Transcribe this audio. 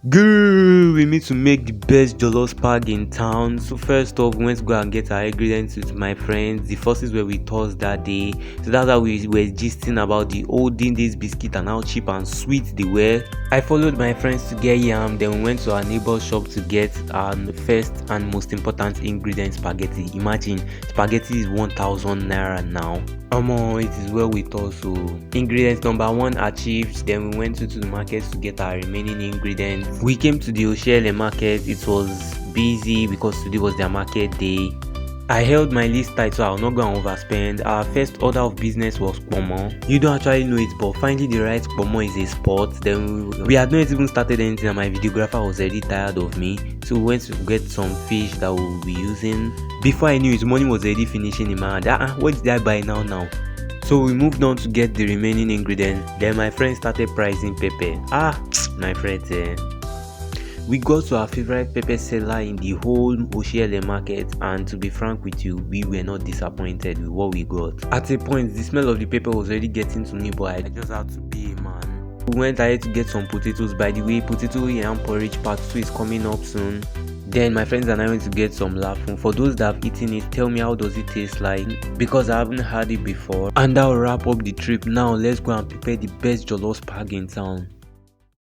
Girl, we need to make the best jollof spag in town. So first off, we went to go and get our ingredients with my friends. The forces were with us that day. So that's how we were gisting about the olden days biscuit and how cheap and sweet they were. I followed my friends to get yam. Then we went to our neighbor's shop to get our first and most important ingredient, spaghetti. Imagine, spaghetti is 1,000 naira now. It is well with us. So ingredients number one achieved. Then we went to the market to get our remaining ingredients. We came to the Oshele market. It was busy because today was their market day. I held my list tight so I will not go and overspend. Our first order of business was pomo. You don't actually know it, but finding the right pomo is a sport. Then we had not even started anything and my videographer was already tired of me. So we went to get some fish that we'll be using. Before I knew it, money was already finishing in my hand. What did I buy now? So we moved on to get the remaining ingredients. Then my friend started pricing pepper. My friend, we got to our favorite pepper seller in the whole Oshiele market, and to be frank with you, we were not disappointed with what we got. At a point, the smell of the pepper was already getting to me, but I just had to be a man. We went ahead to get some potatoes. By the way, potato yam porridge part 2 is coming up soon. Then my friends and I went to get some lafun. For those that have eaten it, tell me how does it taste like, because I haven't had it before. And that will wrap up the trip. Now let's go and prepare the best jollof spag in town.